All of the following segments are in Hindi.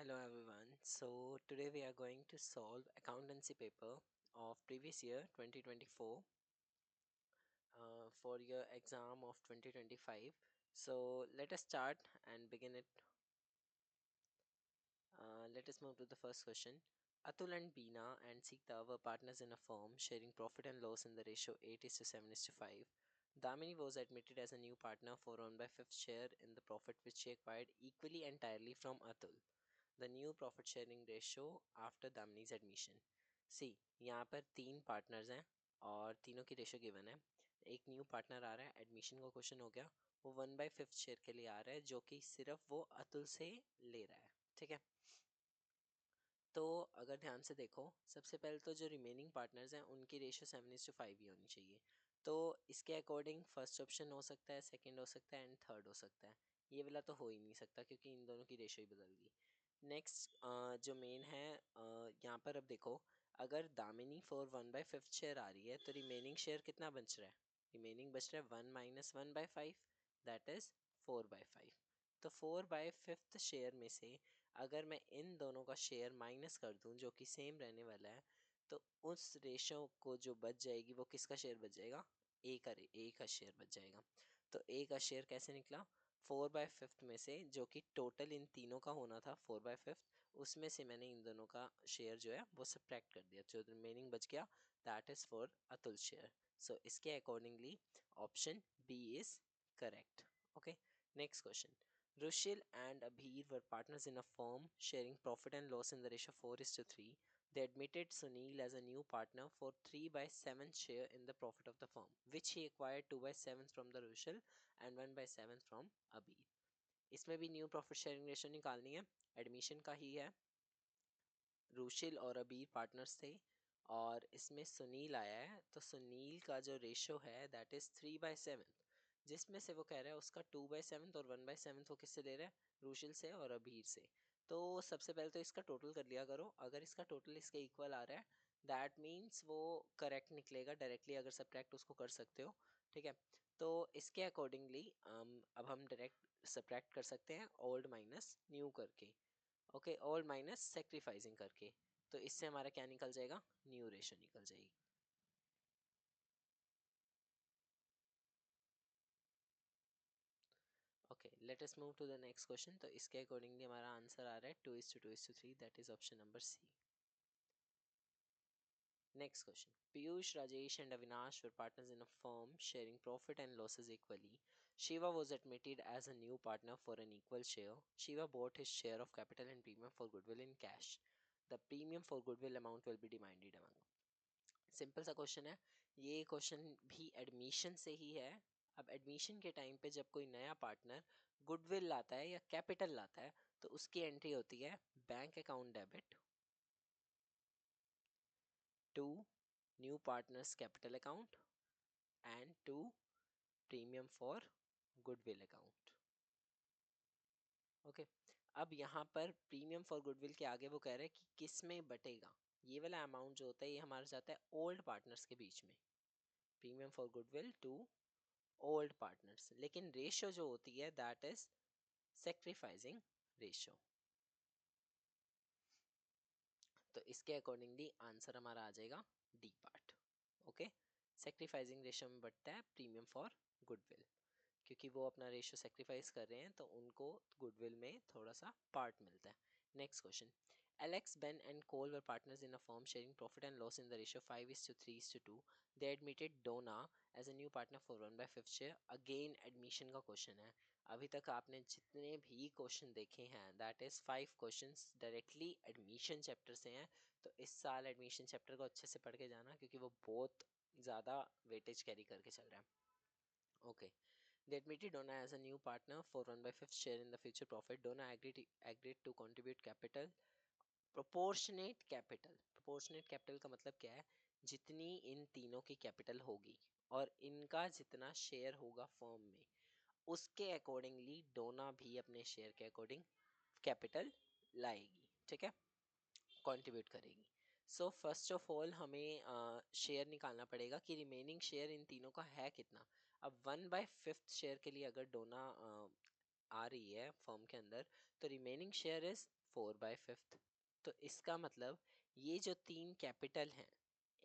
Hello everyone. So today we are going to solve accountancy paper of previous year 2024 for your exam of 2025. So let us start and begin it. Let us move to the first question. Atul and Beena and Sita were partners in a firm sharing profit and loss in the ratio 8 is to 7 is to 5. Damini was admitted as a new partner for 1 by 5th share in the profit which she acquired equally entirely from Atul. The new profit sharing ratio after Damini's admission. सी यहाँ पर तीन पार्टनर्स हैं और तीनों की रेशो गिवन है. एक न्यू पार्टनर आ रहा है, एडमिशन का क्वेश्चन हो गया. वो 1/5 शेयर के लिए आ रहा है जो कि सिर्फ वो अतुल से ले रहा है. ठीक है, तो अगर ध्यान से देखो, सबसे पहले तो जो रिमेनिंग पार्टनर्स हैं उनकी रेशो 7:5 ही होनी चाहिए. तो इसके अकॉर्डिंग फर्स्ट ऑप्शन हो सकता है, सेकंड हो सकता है एंड थर्ड हो सकता है. ये वाला तो हो ही नहीं सकता क्योंकि इन दोनों की रेशो ही बदल गई. नेक्स्ट जो मेन है, यहाँ पर अब देखो, अगर दामिनी फॉर 1/5 शेयर आ रही है तो रिमेनिंग शेयर कितना बच रहा है? रिमेनिंग बच रहा है 1 माइनस 1/5, दैट इज 4/5. तो 4/5 शेयर में से अगर मैं इन दोनों का शेयर माइनस कर दूं जो कि सेम रहने वाला है, तो उस रेशो को जो बच जाएगी वो किसका शेयर बच जाएगा? ए का शेयर बच जाएगा. तो ए का शेयर कैसे निकला? 4/5 में से, जो कि टोटल इन तीनों का होना था 4/5, उसमें से मैंने इन दोनों का शेयर जो है वो सब्ट्रैक्ट कर दिया, जो रिमेनिंग बच गया that is for Atul share. So इसके accordingly option B is correct. Okay, next question. Rushil and Abhir were partners in a firm sharing profit and loss in the ratio 4:3. They admitted Sunil as a new partner for 3/7 share in the profit of the firm, which he acquired 2/7 from the Rushil and 1/7 from Abhir. इसमें भी न्यू प्रॉफिट शेयरिंग रेशो निकालनी है, एडमिशन का ही है. रुशिल और अबीर पार्टनर्स थे और इसमें सुनील आया है, तो सुनील का जो रेशो है दैट इज 3/7, जिसमें से वो कह रहा है उसका 2/7 और 1/7 वो किससे ले रहा है? रुशिल से और अबीर से. तो सबसे पहले तो इसका टोटल कर लिया करो. अगर इसका टोटल इसके इक्वल आ रहा है दैट मीन्स वो करेक्ट निकलेगा. डायरेक्टली अगर सब्ट्रैक्ट उसको कर सकते हो. ठीक है, तो इसके अकॉर्डिंगली अब हम डायरेक्ट सब्ट्रैक्ट कर सकते हैं ओल्ड माइनस न्यू करके. ओके, ओल्ड माइनस सेक्रीफाइसिंग करके. तो इससे हमारा क्या निकल जाएगा? न्यू रेशो निकल जाएगी. Okay, let us move to the next question. तो इसके अकॉर्डिंगली हमारा आंसर आ रहा है 2:2:3, that is option number C. Next question. Piyush, Rajesh, and Avinash were partners in a firm sharing profit and losses equally. Shiva was admitted as a new partner for an equal share. Shiva bought his share of capital and premium for goodwill in cash. The premium for goodwill amount will be divided among. Simple सा क्वेश्चन है. ये क्वेश्चन भी एडमिशन से ही है. अब एडमिशन के टाइम पे जब कोई नया पार्टनर गुडविल लाता है या कैपिटल लाता है तो उसकी एंट्री होती है bank account debit to new partners capital account and to premium for goodwill account. Okay, अब यहाँ पर प्रीमियम फॉर गुडविल के आगे वो कह रहे हैं कि किस में बटेगा. ये वाला अमाउंट जो होता है ये हमारा जाता है ओल्ड पार्टनर्स के बीच में. Premium for goodwill to old partners, लेकिन रेशियो जो होती है दैट इज सेक्रीफाइसिंग रेशियो. तो इसके अकॉर्डिंगली आंसर हमारा आ जाएगा D part. Okay, sacrificing ratio में बढ़ता है प्रीमियम फॉर गुडविल, क्योंकि वो अपना रेशियो सेक्रीफाइस कर रहे हैं तो उनको गुडविल में थोड़ा सा पार्ट मिलता है. Next question. Alex, Ben and Cole were partners in a firm sharing profit and loss in the ratio 5:3:2. They admitted Donna as a new partner for 1/5 share. Again admission का क्वेश्चन है. अभी तक आपने जितने भी क्वेश्चन देखे हैं that is 5 questions directly admission chapter से हैं. तो इस साल एडमिशन चैप्टर को अच्छे से पढ़ के जाना क्योंकि वो बहुत ज़्यादा वेटेज कैरी करके चल रहा है. Okay, they admitted Donna as a new partner for 1/5 share in the future profit. Donna agreed to contribute capital. Proportionate capital. Proportionate capital का मतलब क्या है? जितनी इन तीनों की कैपिटल होगी और इनका जितना शेयर होगा फर्म में, उसके अकॉर्डिंगली डोना भी अपने शेयर के अकॉर्डिंग कैपिटल लाएगी. ठीक है, कंट्रीब्यूट करेगी. सो फर्स्ट ऑफ ऑल हमें शेयर निकालना पड़ेगा कि रिमेनिंग शेयर इन तीनों का है कितना. अब 1/5 शेयर के लिए अगर डोना आ रही है फर्म के अंदर तो रिमेनिंग शेयर इज 4/5। तो इसका मतलब ये जो तीन कैपिटल हैं,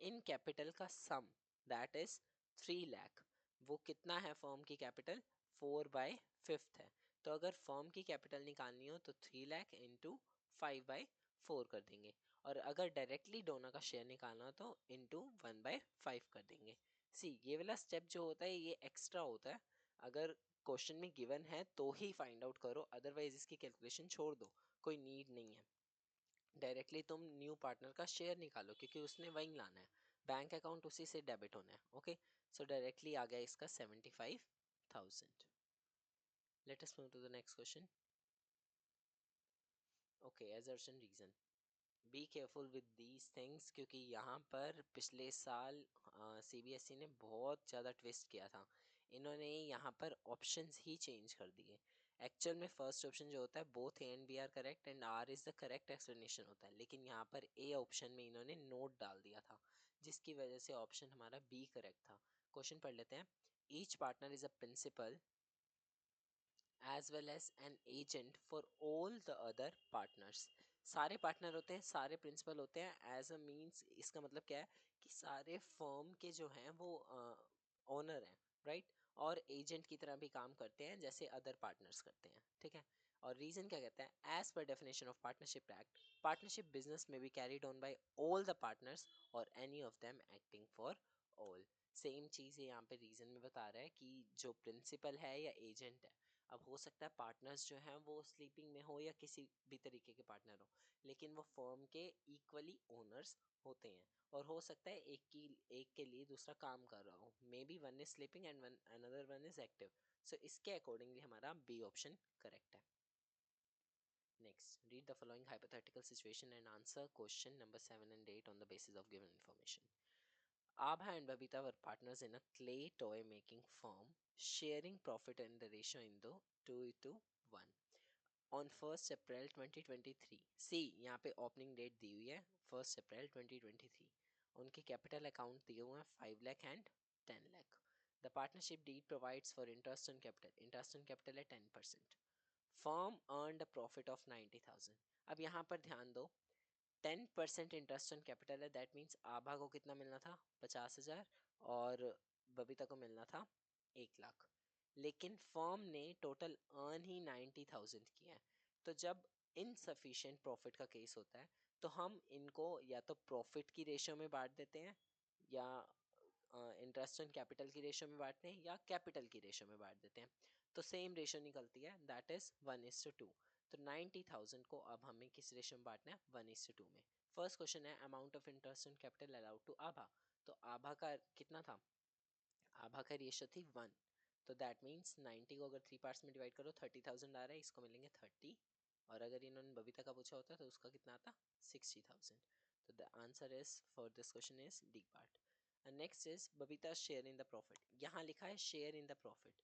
इन कैपिटल का सम दैट इज 3 लाख। वो कितना है फर्म की कैपिटल? 4/5 है। तो अगर फर्म की कैपिटल निकालनी हो तो 3 लाख इंटू 5/4 कर देंगे, और अगर डायरेक्टली डोनर का शेयर निकालना हो तो इंटू 1/5 कर देंगे। सी, ये वाला स्टेप जो होता है ये एक्स्ट्रा होता है, अगर क्वेश्चन में गिवन है तो ही फाइंड आउट करो, अदरवाइज इसकी कैलकुलेशन छोड़ दो, कोई नीड नहीं है। डायरेक्टली तुम न्यू पार्टनर का शेयर निकालो क्योंकि उसने वही लाना है, बैंक अकाउंट उसी से डेबिट होना है। ओके, सो डायरेक्टली आ गया इसका 75,000। Let us move to the next question. Okay, assertion reason, be careful with these things, क्योंकि यहाँ पर पिछले साल सीबीएसई ने बहुत ज़्यादा ट्विस्ट किया था। इन्होंने यहाँ पर ऑप्शंस ही चेंज कर दिए। एक्चुअल में फर्स्ट ऑप्शन जो होता है both A and B are correct and R is the correct explanation होता है, लेकिन यहाँ पर ए ऑप्शन में इन्होंने नोट डाल दिया था, जिसकी वजह से ऑप्शन हमारा बी करेक्ट था। क्वेश्चन पढ़ लेते हैं। Each partner is a principal as well as an agent for all the other partners। सारे पार्टनर होते हैं, सारे प्रिंसिपल होते हैं, एज अ मीन्स इसका मतलब क्या है कि सारे फर्म के जो हैं वो ओनर हैं, राइट, और एजेंट की तरह भी काम करते हैं जैसे अदर पार्टनर्स करते हैं, ठीक है। और रीजन क्या कहता है, as per definition of partnership act, partnership business में be carried on by all the partners और any of them acting for all. Same चीज़ ये यहाँ पे रीजन में बता रहा है कि जो प्रिंसिपल है या एजेंट है, अब हो सकता है पार्टनर्स जो हैं वो स्लीपिंग में हो या किसी भी तरीके के पार्टनर हो, लेकिन वो फर्म के इक्वली ओनर्स होते हैं, और हो सकता है एक के लिए दूसरा काम कर रहा हो, may be one is sleeping and one another one is active. So इसके अकॉर्डिंगली हमारा बी ऑप्शन करेक्ट है। Next, read the following hypothetical situation and answer question number 7 and 8 on the basis of given information. Abha and Babita were partners in a clay toy making firm, sharing profit in the ratio in the 2:1 on 1st April 2023। सी, यहाँ पे ओपनिंग डेट दी हुई है 1st April 2023। उनके कैपिटल अकाउंट दिए हुए हैं 5 lakh and 10 lakh. The partnership deed provides for interest on capital, interest on capital है 10%। Firm earned a profit of 90,000। अब यहाँ पर ध्यान दो, 10% इंटरेस्ट ऑन कैपिटल है, दैट मीन्स आभा को कितना मिलना था? 50,000, और बबीता को मिलना था 1 लाख। लेकिन फर्म ने टोटल अर्न ही 90,000 किया है। तो जब इनसफिशिएंट प्रॉफिट का केस होता है तो हम इनको या तो प्रॉफिट की रेशियो में बांट देते हैं, या इंटरेस्ट ऑन कैपिटल की रेशियो में बांटते हैं, या कैपिटल की रेशियो में बांट देते हैं। तो सेम रेशियो निकलती है, दैट इज 1:2। तो 90,000 को अब हमें किस रेशियो में बांटना है? 1:2 में। फर्स्ट क्वेश्चन है amount of interest on capital allowed to Abha. तो आभा का कितना था? आभा का रेशियो थी 1। तो दैट मीन्स 90 को अगर 3 पार्ट्स में डिवाइड करो 30,000 आ रहा है, इसको मिलेंगे 30, और अगर इन्होंने बबीता का पूछा होता तो उसका कितना आता? 60,000। तो the answer is for this question is D part. And next is Babita share in the profit. यहाँ लिखा है शेयर इन द प्रॉफिट।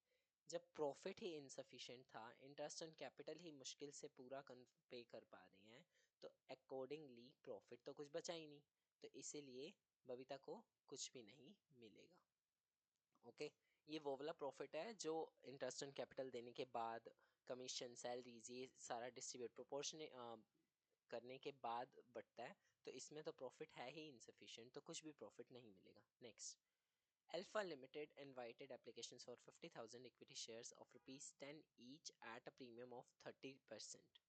जब प्रॉफिट ही इनसफिशिएंट था, इंटरेस्ट ऑन कैपिटल ही मुश्किल से पूरा पे कर पा रही हैं, तो अकॉर्डिंगली प्रॉफिट तो कुछ बचा ही नहीं, तो इसीलिए बबीता को कुछ भी नहीं मिलेगा। ओके, ये वो वाला प्रॉफिट है जो इंटरेस्ट ऑन कैपिटल देने के बाद, कमीशन, सैलरीज, ये सारा डिस्ट्रीब्यूट प्रोपोर्शन करने के बाद बढ़ता है, तो इसमें तो प्रॉफिट है ही इनसफिशिएंट, तो कुछ भी प्रॉफिट नहीं मिलेगा। Next, Alpha Limited invited applications for 50,000 equity shares of rupees 10 each at a premium of 30%।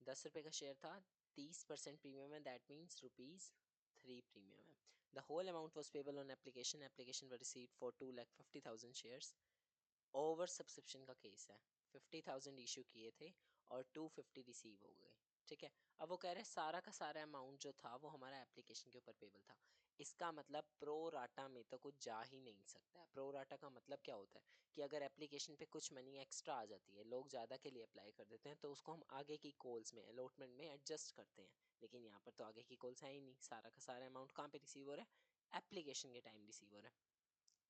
10 रुपए का शेयर था, 30% प्रीमियम है, दैट मीन्स रुपीज 3 प्रीमियम है। The whole amount was payable on application, application were received for 2,50,000 shares. Over subscription का केस है, 50,000 इशू किए थे और 250 रिसीव हो गए, ठीक है। अब वो कह रहे हैं सारा का सारा अमाउंट जो था वो हमारा एप्लीकेशन के ऊपर पेबल था। इसका मतलब प्रो राटा में तो कुछ जा ही नहीं सकता है। प्रो राटा का मतलब क्या होता है कि अगर एप्लीकेशन पे कुछ मनी एक्स्ट्रा आ जाती है, लोग ज़्यादा के लिए अप्लाई कर देते हैं, तो उसको हम आगे की कॉल्स में अलॉटमेंट में एडजस्ट करते हैं। लेकिन यहाँ पर तो आगे की कॉल्स है ही नहीं, सारा का सारा अमाउंट कहाँ पे रिसीव हो रहा है? एप्लीकेशन के टाइम रिसीव हो रहा है।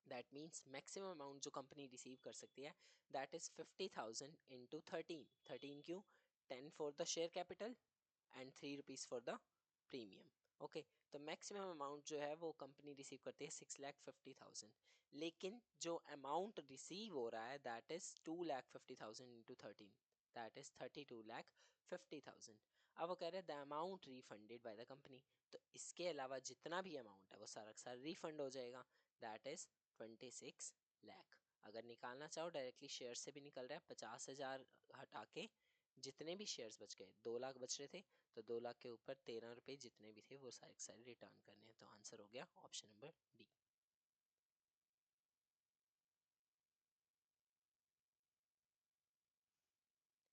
दैट मीन्स मैक्सिमम अमाउंट जो कंपनी रिसीव कर सकती है दैट इज 50,000 इंटू 13। 13 क्यों? 10 for the share capital and 3 rupees for the premium. Okay, तो मैक्सिमम अमाउंट जो है वो कंपनी रिसीव करती है 6,50,000, लेकिन जो अमाउंट रिसीव हो रहा है that is 2,50,000 into 13। That is 32,50,000। अब वो कह रहे हैं the amount refunded by the company, तो इसके अलावा जितना भी अमाउंट है वो सारा का सारा रिफंड हो जाएगा, दैट इज 26 लाख। अगर निकालना चाहो डायरेक्टली शेयर से भी निकल रहा है, 50,000 हटा के जितने भी शेयर्स बच गए, 2 लाख बच रहे थे, तो 2 लाख के ऊपर 13 रुपए जितने भी थे वो सारे के सारे रिटर्न करने हैं। तो आंसर हो गया option number D.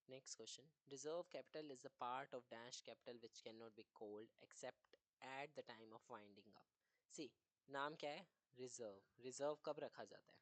Next question. Reserve capital is a part of dash capital which cannot be called except at the time of winding up. See, नाम क्या है? रिजर्व। रिजर्व कब रखा जाता है?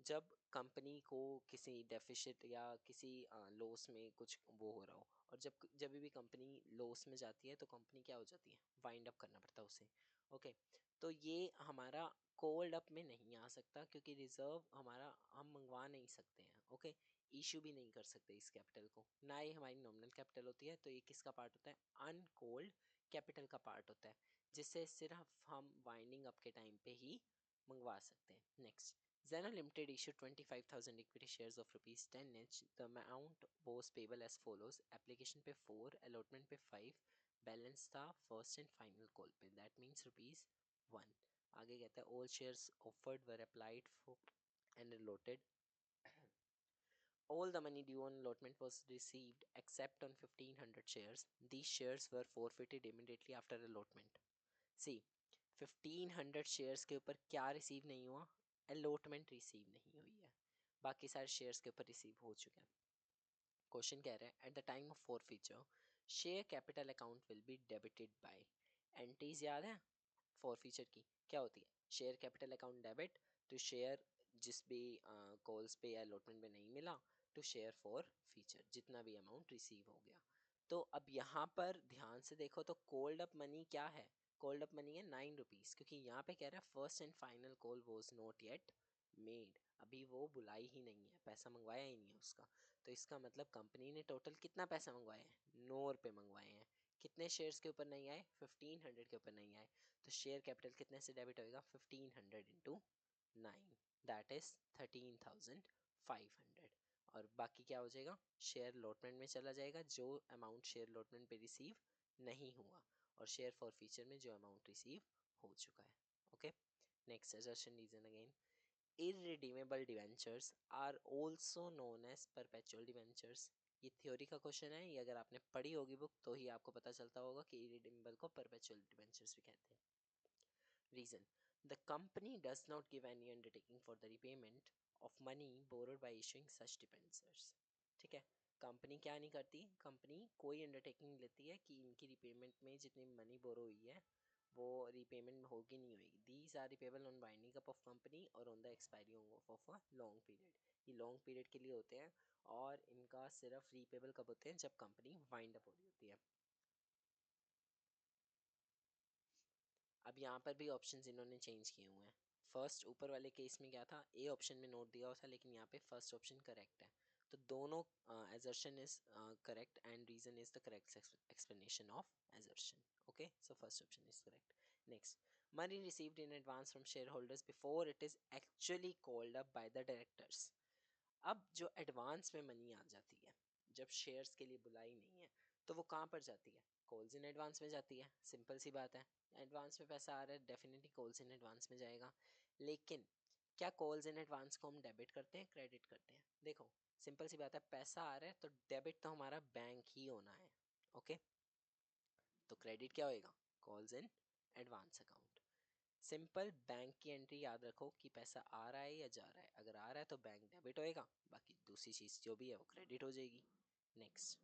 जब कंपनी को किसी डेफिसिट या किसी लॉस में कुछ वो हो रहा हो, और जब भी कंपनी लॉस में जाती है तो कंपनी क्या हो जाती है? वाइंड अप करना पड़ता है उसे। ओके, तो ये हमारा कोल्ड अप में नहीं आ सकता, क्योंकि रिजर्व हमारा हम मंगवा नहीं सकते हैं। ओके, इशू भी नहीं कर सकते इस कैपिटल को, ना ये हमारी नॉमिनल कैपिटल होती है, तो ये किसका पार्ट होता है? अनकोल्ड कैपिटल का पार्ट होता है, जिससे सिर्फ हम वाइंडिंग अप के टाइम पे ही मंगवा सकते हैं। Next, Zeno Limited issued 25,000 equity shares of rupees 10 each. The amount was payable as follows: application पे 4, allotment पे 5, balance था first and final call पे, that means rupees 1। आगे कहता है all shares offered were applied for and allotted. All the money due on allotment was received except on 1,500 shares. These shares were forfeited immediately after allotment. See, 1,500 shares के ऊपर क्या रिसीव नहीं हुआ? अलॉटमेंट रिसीव नहीं हुई है, बाकी सारे शेयर्स के ऊपर रिसीव हो चुके हैं। क्वेश्चन कह रहा है at the time of forfeiture share capital account will be debited by. Entries याद है फॉरफीचर की? क्या होती है? Share capital account debit to share जिस भी कॉल्स पे या अलॉटमेंट में नहीं मिला, टू शेयर फॉर फीचर जितना भी अमाउंट रिसीव हो गया। तो अब यहाँ पर ध्यान से देखो तो कोल्ड अप मनी क्या है? कोल्ड अप मनी है 9 रुपीज़, क्योंकि यहाँ पे कह रहा है first and final call was not yet made, अभी वो बुलाई ही नहीं है, पैसा मंगवाया ही नहीं है उसका। तो इसका मतलब कंपनी ने टोटल कितना पैसा मंगवाया है? 9 रुपये मंगवाए हैं। कितने शेयर्स के ऊपर नहीं आए? 1,500 के ऊपर नहीं आए, तो शेयर कैपिटल कितने से डेबिट होएगा? 1,500 इंटू 9, दैट इज 13,500। और बाकी क्या हो जाएगा? शेयर लॉटमेंट में चला जाएगा जो अमाउंट शेयर लॉटमेंट पे रिसीव नहीं हुआ, और शेयर फॉर फीचर में जो अमाउंट रिसीव हो चुका है। Okay, next assertion reason again, irredeemable debentures are also known as perpetual debentures। ये थ्योरी का क्वेश्चन है, ये अगर आपने पढ़ी होगी बुक तो ही आपको पता चलता होगा कि irredeemable को perpetual debentures भी कहते हैं। Reason, the company does not give any undertaking for the repayment of money borrowed by issuing such debentures। ठीक है, कंपनी क्या नहीं करती? कंपनी कोई अंडरटेकिंग लेती है कि इनकी रिपेमेंट में जितनी मनी बोरो हुई है वो रिपेमेंट होगी नहीं होगी। These are repayable on winding up of company और on the expiry of a long period. ये लॉन्ग पीरियड के लिए होते हैं, और इनका सिर्फ रिपेबल कब होते हैं? जब कंपनी वाइंड अप हो रही होती है। अब यहाँ पर भी ऑप्शंस इन्होंने चेंज किए हुए हैं। फर्स्ट ऊपर वाले केस में क्या था? ए ऑप्शन में नोट दिया हुआ था, लेकिन यहाँ पे फर्स्ट ऑप्शन करेक्ट है, तो दोनों assertion is correct and reason is the correct explanation of assertion। Okay, so first option is correct. Next, money received in advance from share holders before it is actually called up by the directors. अब जो एडवांस में मनी आ जाती है जब शेयर्स के लिए बुलाई नहीं है, तो वो कहाँ पर जाती है? कॉल्स इन एडवांस में जाती है, सिंपल सी बात है। एडवांस में पैसा आ रहा है, डेफिनेटली कॉल्स इन एडवांस में जाएगा। लेकिन क्या कॉल्स इन एडवांस को हम डेबिट करते हैं, क्रेडिट करते हैं? देखो, सिंपल सी बात है, पैसा आ रहा है तो डेबिट तो हमारा बैंक ही होना है। ओके, तो क्रेडिट क्या होएगा? Calls in advance account. Simple bank की एंट्री याद रखो कि पैसा आ रहा है या जा रहा है। अगर आ रहा है तो बैंक डेबिट होएगा, बाकी दूसरी चीज जो भी है वो क्रेडिट हो जाएगी। Next,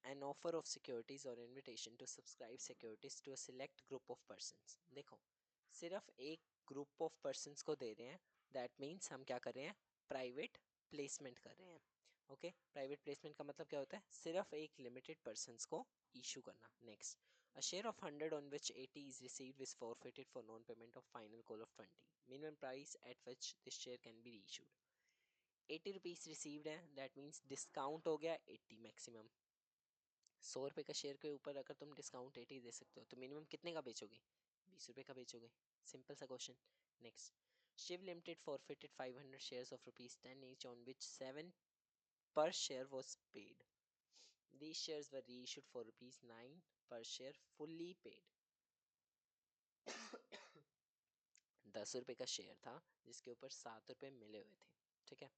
an offer of securities or invitation to subscribe securities to a select group of persons। देखो, सिर्फ एक ग्रुप ऑफ पर्सन्स को दे रहे हैं, दैट मीन्स हम क्या कर रहे हैं? प्राइवेट प्लेसमेंट कर रहे हैं। ओके, प्राइवेट प्लेसमेंट का मतलब क्या होता है? सिर्फ एक लिमिटेड पर्सन्स को इशू करना। Next, a share of 100 on which 80 is received is forfeited for non payment of final call of 20, minimum price at which this share can be reissued। 80 rupees received है, दैट मीन्स डिस्काउंट हो गया 80 मैक्सिमम। 100 रुपये का शेयर के ऊपर अगर तुम डिस्काउंट 80 दे सकते हो, तो मिनिमम कितने का बेचोगे? 20 रुपये का बेचोगे। सिंपल सा question. Next, Shiv Limited forfeited 500 shares of rupees 10 each, on which 7 per share was paid. These shares were reissued for rupees 9 per share, fully paid. 10 रुपए का शेयर था जिसके ऊपर 7 रुपए मिले हुए थे, ठीक है।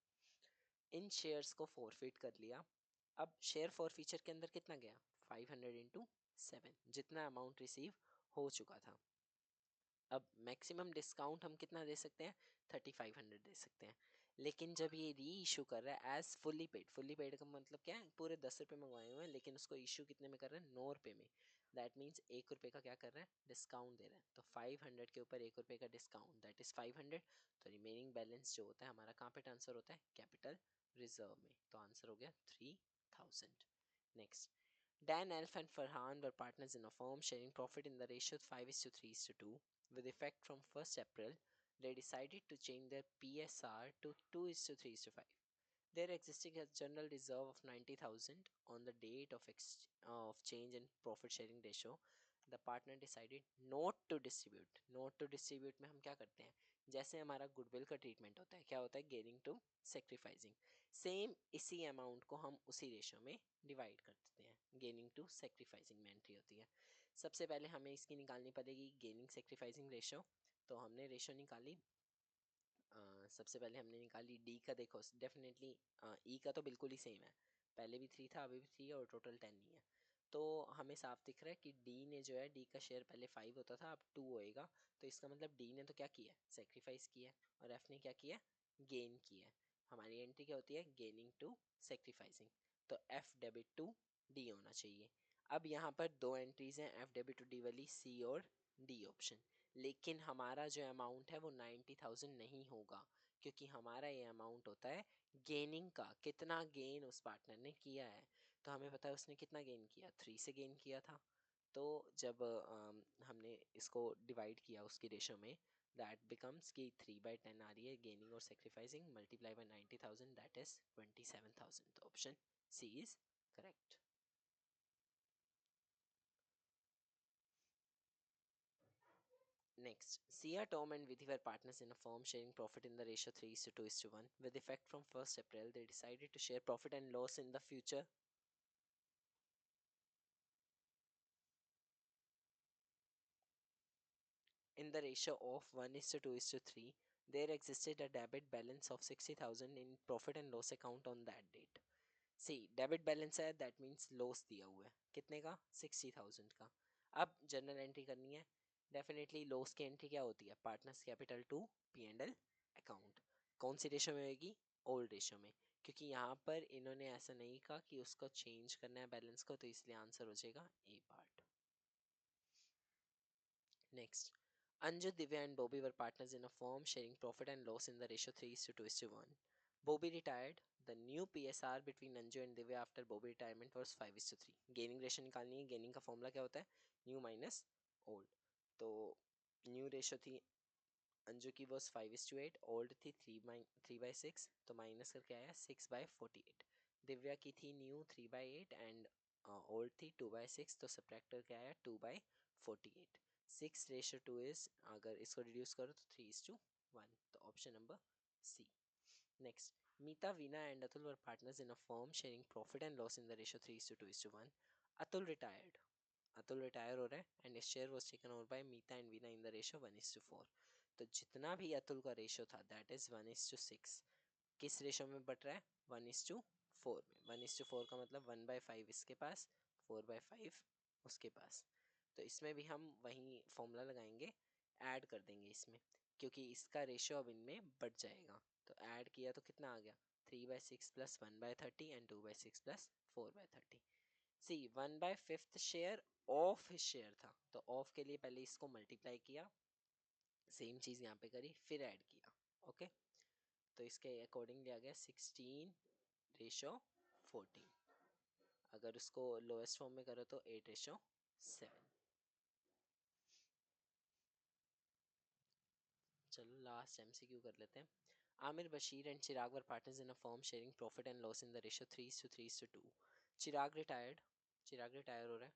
इन शेयर्स को फॉरफिट कर लिया। अब शेयर फॉर फीचर के अंदर कितना गया, 500 इंटू 7, जितना अमाउंट रिसीव हो चुका था। अब मैक्सिमम डिस्काउंट हम कितना दे सकते हैं, 3500 दे सकते हैं। लेकिन जब ये री इशू कर रहा है एज फुल्ली पेड का मतलब क्या है, पूरे 10 रुपए मंगवाए हुए हैं लेकिन उसको इशू कितने में कर रहा है, 9 रुपए में। दैट मीन्स 1 रुपए का क्या कर रहा है, डिस्काउंट दे रहा है। तो 500 के ऊपर 1 रुपए का डिस्काउंट, दैट इज 500। तो रिमेनिंग बैलेंस जो होता है हमारा कहाँ पे ट्रांसफर होता है, कैपिटल रिजर्व में। तो आंसर हो गया 3000। Next, Dan, Elf, and Farhan were partners in a firm sharing profit in the ratio 5:3:2. With effect from 1st April, they decided to change their PSR to 2:3:5. There existing a general reserve of 90,000 on the date of change in profit sharing ratio. The partner decided not to distribute. Not to distribute में हम क्या करते हैं, जैसे हमारा गुडविल का ट्रीटमेंट होता है, क्या होता है, गेनिंग टू सेक्रीफाइसिंग। सेम इसी अमाउंट को हम उसी रेशो में डिवाइड कर देते हैं, गेनिंग टू सेक्रीफाइसिंग में एंट्री होती है। सबसे पहले हमें इसकी निकालनी पड़ेगी गेनिंग सेक्रीफाइसिंग रेशो। तो हमने रेशो निकाली, सबसे पहले हमने निकाली डी का। देखो डेफिनेटली ई का तो बिल्कुल ही सेम है, पहले भी 3 था अभी भी 3 है और टोटल 10 नहीं है। तो हमें साफ दिख रहा है कि डी ने जो है, डी का शेयर पहले 5 होता था अब 2 होएगा। तो इसका मतलब डी ने तो क्या किया है, सेक्रीफाइस किया है, और एफ ने क्या किया है, गेन किया है। हमारी एंट्री क्या होती है, गेनिंग टू सेक्रीफाइसिंग। तो एफ डेबिट टू डी होना चाहिए। अब यहाँ पर दो एंट्रीज हैं, एफ डेबिट टू डी वाली, सी और डी ऑप्शन। लेकिन हमारा जो अमाउंट है वो 90,000 नहीं होगा, क्योंकि हमारा ये अमाउंट होता है गेनिंग का, कितना गेन उस पार्टनर ने किया है। तो हमें पता है उसने कितना गेन किया, 3 से गेन किया था। तो जब हमने इसको डिवाइड किया उसकी रेशो में, दैट बिकम्स कि 3/10 आ रही है गेनिंग और sacrificing, multiply by 90,000, that is 27,000। तो option C is correct. Next, Sia, Tom, and Vidhi were partners in a firm sharing profit in the ratio 3:2:1. With effect from 1st April, they decided to share profit and loss in the future in the ratio of 1:2:3. There existed a debit balance of 60,000 in profit and loss account on that date. C debit balance है, दैट मीन्स लॉस दिया हुआ है, कितने का, 60,000 का। अब जर्नल एंट्री करनी है। डेफिनेटली लॉस की एंट्री क्या होती है, partners capital to P and L account. कौन सी रेशो में होगी, ओल्ड रेशो में, क्योंकि यहाँ पर इन्होंने ऐसा नहीं कहा कि उसको चेंज करना है बैलेंस को, तो इसलिए आंसर हो जाएगा A part. Next, Anju, Divya, and Bobby were partners in a firm sharing profit and loss in the ratio 3:2:1. Bobby retired. The new PSR between Anju and Divya after Bobby retirement was 5:3. Gaining ratio निकालनी है, गेनिंग का फॉर्मूला क्या होता है, न्यू माइनस ओल्ड। तो न्यू रेशो थी अंजू की वॉज 5:8, ओल्ड थी 3/6, तो माइनस करके आया 6/48। दिव्या की थी न्यू 3/8 एंड ओल्ड थी 2/6, तो सब्ट्रैक्ट करके आया 2/48। 6:2 इज, अगर इसको रिड्यूस करो तो 3:1, तो option number C. Next, Meeta, Veena, and Atul were partners in a firm sharing profit and loss in the ratio 3:2:1. Atul retired. Atul retire हो रहा है and his share was taken over by Meeta and Veena in the ratio 1:4. तो जितना भी अतुल का रेशो था दैट इज 1:6, किस रेशो में बट रहा है, 1:4 में। 1:4 का मतलब 1/5 इसके पास, 4/5 उसके पास। तो इसमें भी हम वही फॉर्मूला लगाएंगे, ऐड कर देंगे इसमें, क्योंकि इसका रेशो अब इनमें बढ़ जाएगा। तो ऐड किया तो कितना आ गया, 3/6 plus 1/30 and 2/6 plus 4/30। C 1/5 share of his share था, तो ऑफ के लिए पहले इसको मल्टीप्लाई किया, सेम चीज यहाँ पे करी, फिर ऐड किया। ओके, तो इसके अकॉर्डिंगली आ गया 16:14। अगर उसको लोएस्ट फॉर्म में करो तो 8:7। चलो लास्ट एमसीक्यू कर लेते हैं। Amir, Bashir, and Chirag were partners in a firm sharing profit and loss in the ratio 3:3:2. Chirag retired. Chirag retire हो रहा है।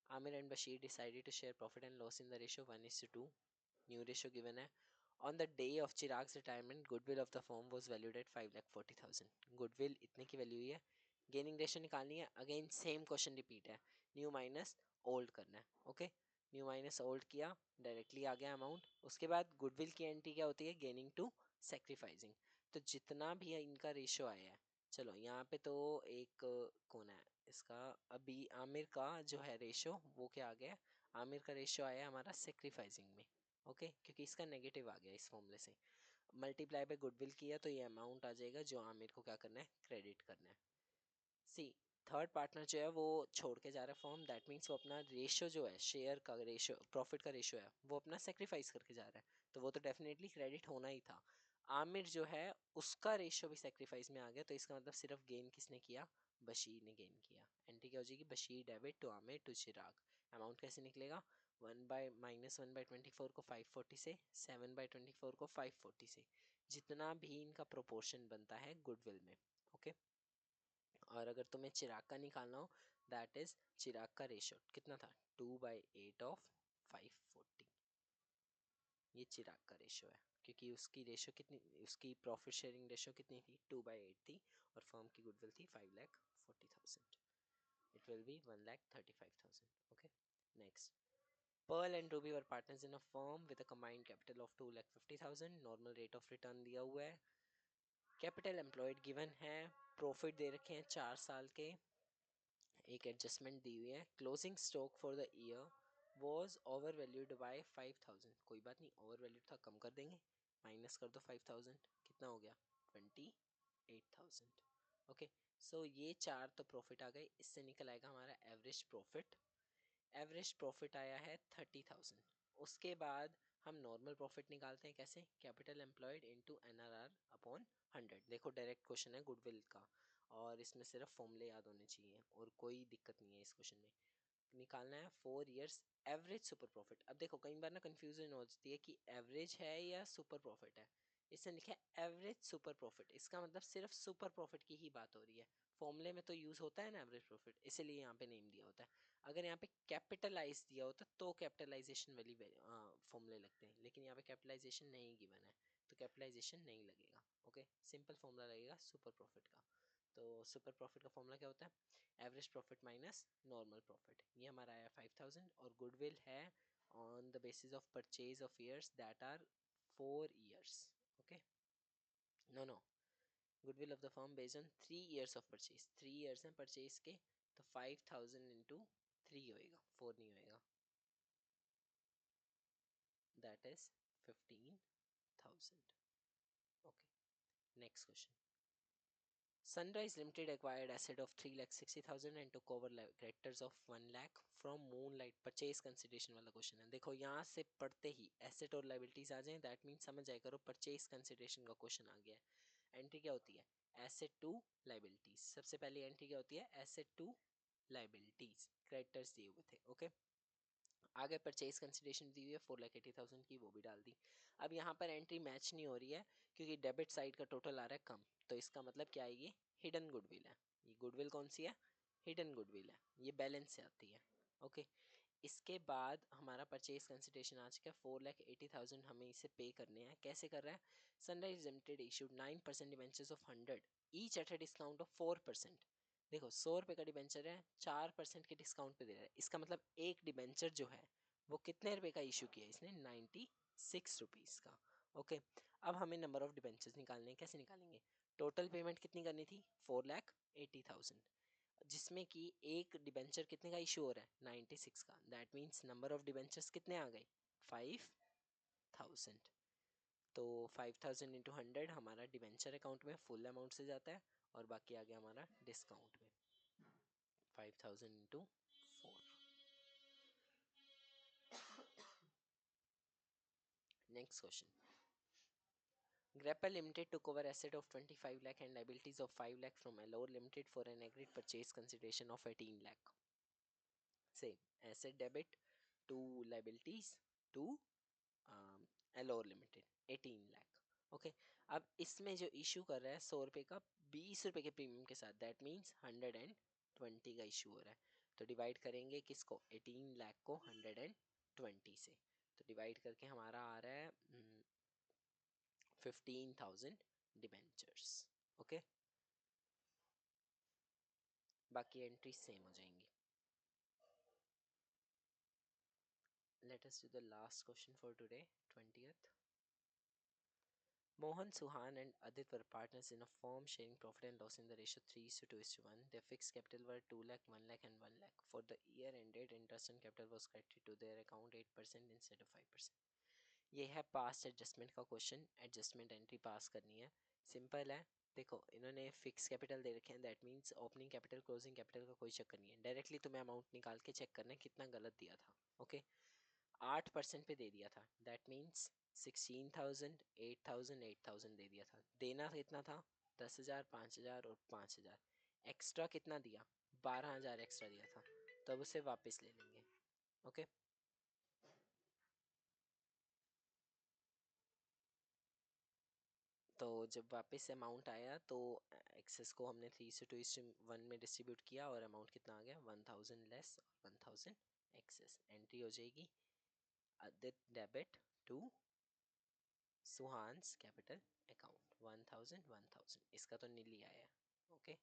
Amir and Bashir decided to share profit and loss in the ratio 1:2. New ratio given है, On the day of Chirag's retirement, goodwill of the firm was valued at 5,40,000. Goodwill इतने की वैल्यू हुई है. गेनिंग रेशियो निकालनी है. अगेन सेम क्वेश्चन रिपीट है. न्यू माइनस ओल्ड करना है. ओके, न्यू माइनस ओल्ड किया, डायरेक्टली आ गया अमाउंट. उसके बाद गुडविल की एंट्री क्या होती है? Gaining to sacrificing. तो जितना भी इनका रेशियो आया है, चलो यहाँ पे तो एक कौन है इसका, अभी आमिर का जो है रेशियो वो क्या आ गया? आमिर का रेशियो आया हमारा सेक्रीफाइसिंग में. ओके, क्योंकि इसका नेगेटिव आ गया इस फॉर्मूले से. मल्टीप्लाई बाय गुडविल किया तो ये अमाउंट आ जाएगा जो आमिर को क्या करना है? क्रेडिट करना है. सी, थर्ड पार्टनर जो है वो छोड़ के जा रहा है फॉर्म. दैट मीन्स वो अपना रेशियो जो है, शेयर का रेशियो, प्रॉफिट का रेशियो है, वो अपना सेक्रीफाइस करके जा रहा है. तो वो तो डेफिनेटली क्रेडिट होना ही था. आमिर जो है उसका रेशियो भी सेक्रीफाइस में आ गया. तो इसका मतलब सिर्फ गेन किसने किया? बशीर ने गेन किया. एंट्री क्या हो जाएगी? Bashir debit to Aamir to Chirag. Amount कैसे निकलेगा? 1/-1/24 को 540 से, 7/24 को 540 से, जितना भी इनका प्रोपोर्शन बनता है गुडविल में. ओके, और अगर तुम्हें चिराग का निकालना हो, दैट इज चिराग का रेशियो कितना था? 2/8 ऑफ 540. ये चिराग का रेशियो है, क्योंकि उसकी रेशियो कितनी, उसकी प्रॉफिट शेयरिंग रेशियो कितनी थी? 2/8 थी. और फर्म की गुडविल थी 5,40,000. It will be 1,35,000. Okay, next. Pearl and Ruby were partners in a firm with a combined capital of 2,50,000. Normal rate of return दिया हुआ है. Capital employed given है. Profit दे रखे हैं 4 साल के. एक एडजस्टमेंट दी हुई है. Closing stock for the year was over valued by 5,000. कोई बात नहीं, ओवर वैल्यूड था, कम कर देंगे. माइनस कर दो 5,000, कितना हो गया? 28,000. ओके, सो ये चार तो प्रॉफिट आ गए. इससे निकल आएगा हमारा एवरेज प्रॉफिट. एवरेज प्रॉफिट आया है 30,000. उसके बाद हम नॉर्मल प्रॉफिट निकालते हैं. कैसे? Capital employed into NRR upon 100. देखो डायरेक्ट क्वेश्चन है गुडविल का, और इसमें सिर्फ फॉर्मूले याद होने चाहिए और कोई दिक्कत नहीं है इस क्वेश्चन में. निकालना है 4 years एवरेज सुपर प्रॉफिट. अब देखो कई बार ना कंफ्यूजन हो जाती है कि एवरेज है या सुपर प्रॉफिट है. इसने लिखा है एवरेज सुपर प्रॉफिट, इसका मतलब सिर्फ सुपर प्रॉफिट की ही बात हो रही है. फॉर्मूले में तो यूज होता है ना एवरेज प्रॉफिट, इसीलिए यहाँ पे नेम दिया होता है. अगर यहाँ पे कैपिटलाइज दिया होता तो कैपिटलाइजेशन वाली फॉर्मूले लगते हैं, लेकिन यहाँ पे कैपिटलाइजेशन नहीं गिवन है तो कैपिटलाइजेशन नहीं लगेगा. ओके, सिंपल फॉर्मूला लगेगा सुपर प्रॉफिट का. तो सुपर प्रॉफिट का फॉर्मूला क्या होता है? Average profit minus normal profit. ये हमारा आया 5,000. और गुडविल है on the basis of purchase of years that are 4 years. Okay, no no, goodwill of the firm based on 3 years of purchase. 3 years हैं परचेज के, तो 5,000 इंटू 3 होएगा, 4 नहीं होएगा. That is 15,000. Okay, next question. Sunrise Limited acquired asset of 3,60,000 and took over creditors of 1 lakh from Moonlight. Purchase consideration वाला क्वेश्चन है. देखो यहाँ से पढ़ते ही एसेट और लाइबिलिटीज आ जाएं, दैट मीन समझ जाए करो परचेज कंसिडरेशन का क्वेश्चन आ गया है. एंट्री क्या होती है? Asset to liabilities. सबसे पहली एंट्री क्या होती है? Asset to liabilities. क्रेडिटर्स दिए हुए थे. ओके, आगे परचेज कंसिडरेशन दी हुई है 4,80,000 की, वो भी डाल दी. अब यहाँ पर एंट्री मैच नहीं हो रही है क्योंकि डेबिट साइड का टोटल आ रहा है कम. तो इसका मतलब क्या आएगी? हिडन गुडविल है. ये गुडविल कौन सी है? हिडन गुडविल है. ये बैलेंस से आती है. ओके, इसके बाद हमारा परचेज कंसिडरेशन आ चुका है 4,80,000. हमें इसे पे करने हैं. कैसे कर रहा है? Sunrise limited issued 9% debentures of 100 each at a discount of 4%. देखो 100 रुपये का डिबेंचर है, 4% के डिस्काउंट पे दे रहा है. इसका मतलब एक डिबेंचर जो है वो कितने रुपए का इशू किया है इसने? 96 रुपीज़ का. ओके, अब हमें नंबर ऑफ डिबेंचर्स निकालने हैं. कैसे निकालेंगे? टोटल पेमेंट कितनी करनी थी? 4,80,000, जिसमें कि एक डिबेंचर कितने का इशू हो रहा है? 96 का. That means number of debentures कितने आ गए? 5,000. तो 5,000 इंटू 100 हमारा डिबेंचर अकाउंट में फुल अमाउंट से जाता है, और बाकी आ गया हमारा डिस्काउंट में. 5,000 into 4. Next question. Grapple Limited took over asset of 25 lakh and liabilities of 5 lakh from Allure Limited for an agreed purchase consideration of 18 lakh. Same asset debit to liabilities to Allure Limited 18 lakh. Okay, अब इसमें जो इशू कर रहा है 100 रुपये का 20 रुपये के प्रीमियम के साथ, दैट मीन्स 120 का इशू हो रहा है. तो डिवाइड करेंगे किसको? 18 लाख को 120 से. तो डिवाइड करके हमारा आ रहा है 15,000 डिबेंचर्स। ओके, बाकी एंट्री सेम हो जाएंगी। Let us do the last question for today, 20th. Mohan, Suhan, and Adit were partners in a firm sharing profit and loss in the ratio 3:2:1. Their fixed capital were 2 lakh, 1 lakh, and 1 lakh. For the year ended, interest on capital was credited to their account 8% instead of 5%. ये है पास्ट एडजस्टमेंट का क्वेश्चन। एडजस्टमेंट एंट्री पास करनी है, सिंपल है। देखो, इन्होंने फिक्स कैपिटल दे रखे हैं, that means opening capital closing capital का कोई चक्कर नहीं है। डायरेक्टली तुम्हें अमाउंट निकाल के चेक करना है कितना गलत दिया था। ओके, 8% पे दे दिया था, दैट मीन्स 16,000, 8,000, 8,000 दे दिया था। देना कितना था? 10,000, 5,000 और 5,000। एक्स्ट्रा कितना दिया? 12,000 एक्स्ट्रा दिया था, तब उसे वापस ले लेंगे। ओके, तो जब वापस अमाउंट आया तो एक्सेस को हमने 3:1 में डिस्ट्रीब्यूट किया और अमाउंट कितना आ गया? 1,000 लेस और 1,000 एक्सेस। एंट्री हो जाएगी आदित डेबिट टू सुहान्स कैपिटल अकाउंट 1,000 1,000। इसका तो नीली आया। ओके,